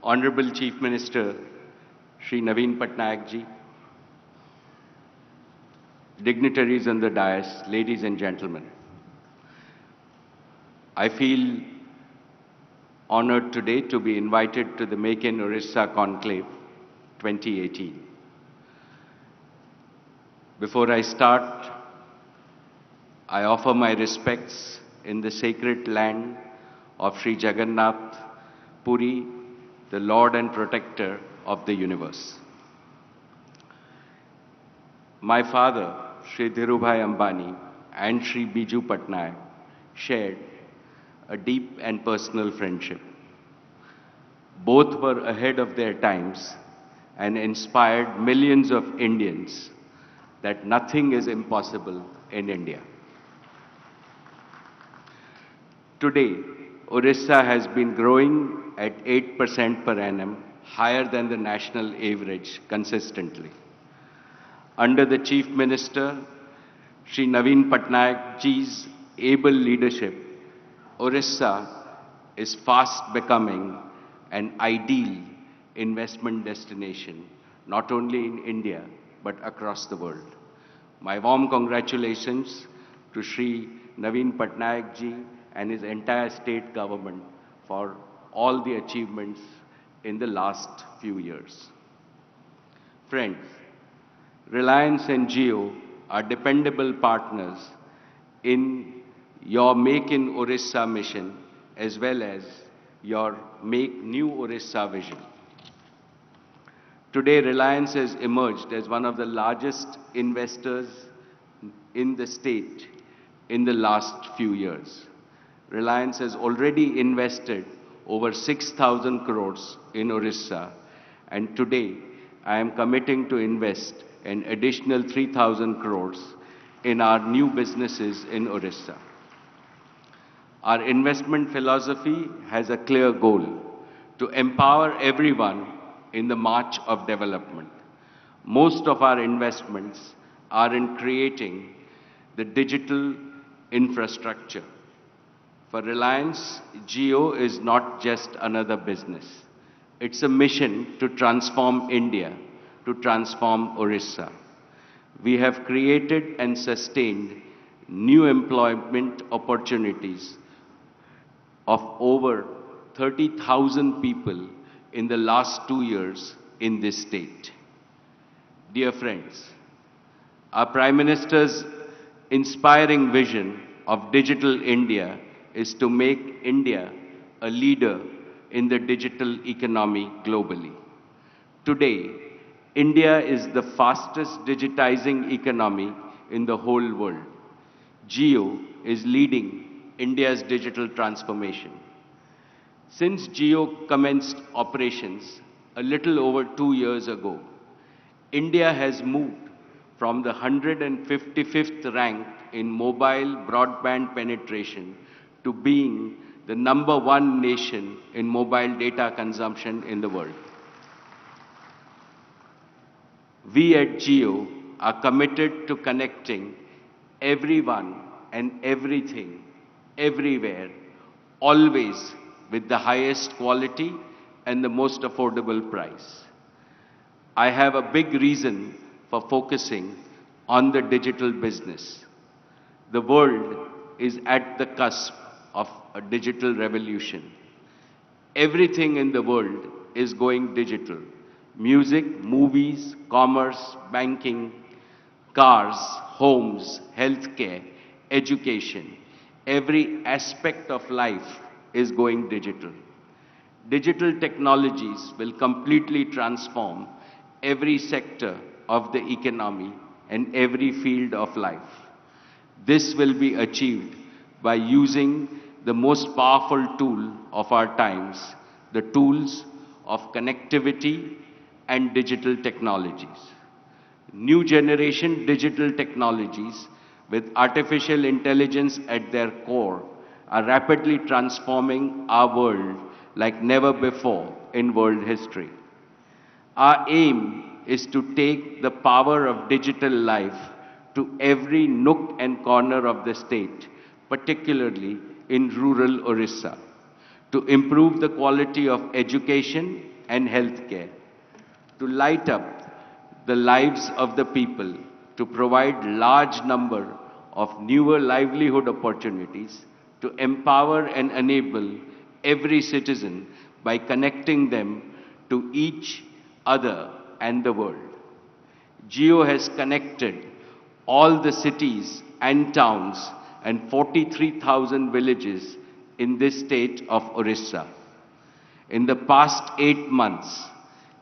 Honorable Chief Minister Shri Naveen Patnaik ji, dignitaries on the dais, ladies and gentlemen, I feel honored today to be invited to the Make in Orissa Conclave 2018. Before I start, I offer my respects in the sacred land of Sri Jagannath Puri, the Lord and Protector of the universe. My father, Sri Dhirubhai Ambani, and Sri Biju Patnaik shared a deep and personal friendship. Both were ahead of their times and inspired millions of Indians that nothing is impossible in India. Today, Orissa has been growing at 8% per annum, higher than the national average consistently. Under the Chief Minister, Shri Naveen Patnaik ji's able leadership, Orissa is fast becoming an ideal investment destination, not only in India, but across the world. My warm congratulations to Shri Naveen Patnaik ji and his entire state government for all the achievements in the last few years. Friends, Reliance and Jio are dependable partners in your Make in Orissa mission as well as your Make New Orissa vision. Today, Reliance has emerged as one of the largest investors in the state in the last few years. Reliance has already invested over 6,000 crores in Orissa, and today I am committing to invest an additional 3,000 crores in our new businesses in Orissa. Our investment philosophy has a clear goal: to empower everyone in the march of development. Most of our investments are in creating the digital infrastructure. For Reliance, Jio is not just another business. It's a mission to transform India, to transform Orissa. We have created and sustained new employment opportunities of over 30,000 people in the last 2 years in this state. Dear friends, our Prime Minister's inspiring vision of Digital India is to make India a leader in the digital economy globally. Today, India is the fastest digitizing economy in the whole world. Jio is leading India's digital transformation. Since Jio commenced operations a little over 2 years ago, India has moved from the 155th rank in mobile broadband penetration to being the #1 nation in mobile data consumption in the world. We at Jio are committed to connecting everyone and everything, everywhere, always with the highest quality and the most affordable price. I have a big reason for focusing on the digital business. The world is at the cusp of a digital revolution. Everything in the world is going digital. Music, movies, commerce, banking, cars, homes, healthcare, education. Every aspect of life is going digital. Digital technologies will completely transform every sector of the economy and every field of life. This will be achieved by using the most powerful tool of our times, the tools of connectivity and digital technologies. New generation digital technologies with artificial intelligence at their core are rapidly transforming our world like never before in world history. Our aim is to take the power of digital life to every nook and corner of the state, particularly in rural Orissa, to improve the quality of education and healthcare, to light up the lives of the people, to provide large number of newer livelihood opportunities, to empower and enable every citizen by connecting them to each other and the world. Geo has connected all the cities and towns and 43,000 villages in this state of Orissa. In the past 8 months,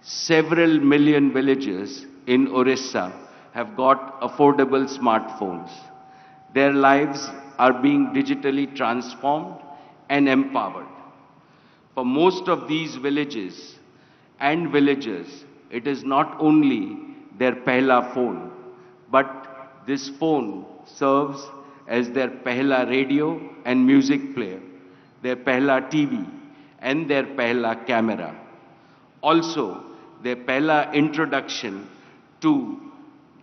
several million villagers in Orissa have got affordable smartphones. Their lives are being digitally transformed and empowered. For most of these villages and villagers, it is not only their Pehla phone, but this phone serves as their Pehla radio and music player, their Pehla TV, and their Pehla camera. Also, their Pehla introduction to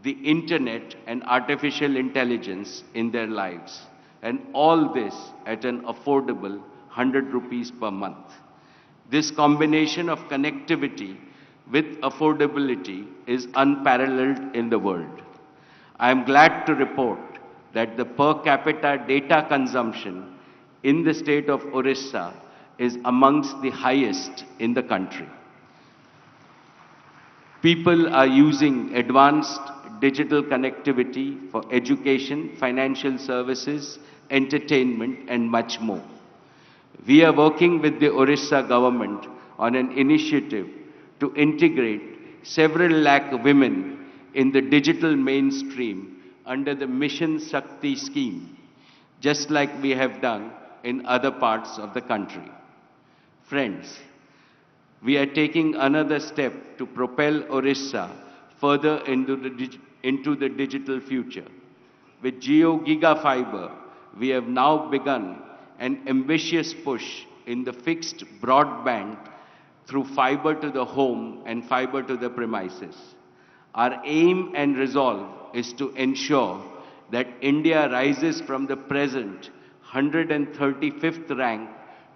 the internet and artificial intelligence in their lives. And all this at an affordable 100 rupees per month. This combination of connectivity with affordability is unparalleled in the world. I am glad to report that the per capita data consumption in the state of Orissa is amongst the highest in the country. People are using advanced digital connectivity for education, financial services, entertainment, and much more. We are working with the Orissa government on an initiative to integrate several lakh women in the digital mainstream under the Mission Shakti scheme, just like we have done in other parts of the country. Friends, we are taking another step to propel Orissa further into the digital future. With Jio Gigafiber, we have now begun an ambitious push in the fixed broadband through fiber to the home and fiber to the premises. Our aim and resolve is to ensure that India rises from the present 135th rank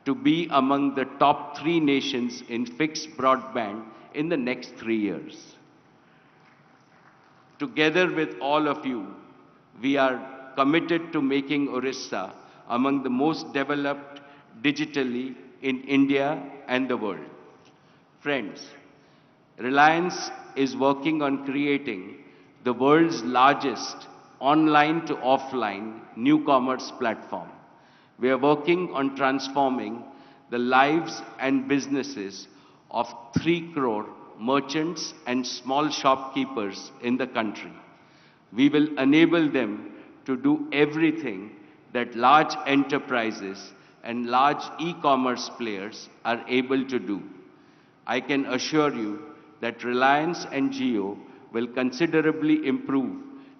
to be among the top 3 nations in fixed broadband in the next 3 years. Together with all of you, we are committed to making Orissa among the most developed digitally in India and the world. Friends, Reliance is working on creating the world's largest online to offline new commerce platform. We are working on transforming the lives and businesses of 3 crore merchants and small shopkeepers in the country. We will enable them to do everything that large enterprises and large e-commerce players are able to do. I can assure you that Reliance and Jio will considerably improve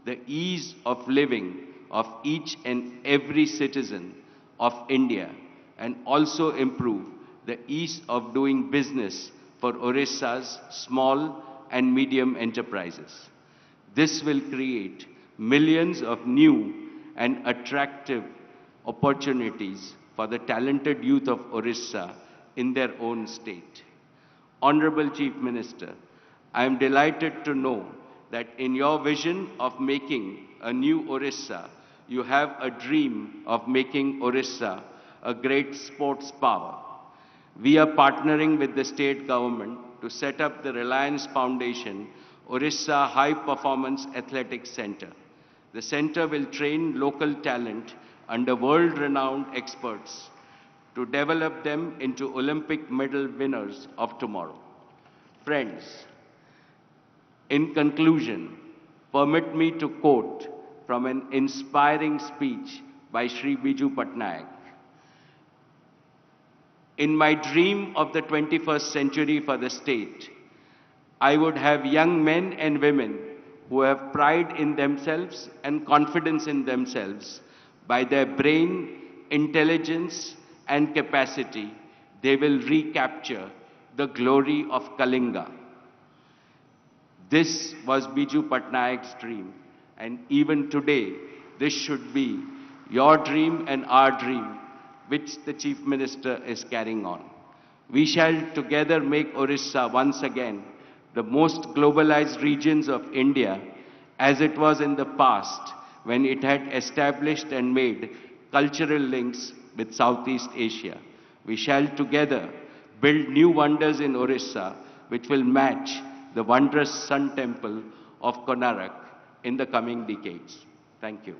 the ease of living of each and every citizen of India and also improve the ease of doing business for Orissa's small and medium enterprises. This will create millions of new and attractive opportunities for the talented youth of Orissa in their own state. Honorable Chief Minister, I am delighted to know that in your vision of making a new Orissa, you have a dream of making Orissa a great sports power. We are partnering with the state government to set up the Reliance Foundation Orissa High Performance Athletics Center. The center will train local talent under world-renowned experts to develop them into Olympic medal winners of tomorrow. Friends, in conclusion, permit me to quote from an inspiring speech by Shri Biju Patnaik. In my dream of the 21st century for the state, I would have young men and women who have pride in themselves and confidence in themselves. By their brain, intelligence, and capacity, they will recapture the glory of Kalinga. This was Biju Patnaik's dream, and even today, this should be your dream and our dream, which the Chief Minister is carrying on. We shall together make Orissa once again the most globalized regions of India, as it was in the past when it had established and made cultural links with Southeast Asia. We shall together build new wonders in Orissa which will match the wondrous Sun Temple of Konark in the coming decades. Thank you.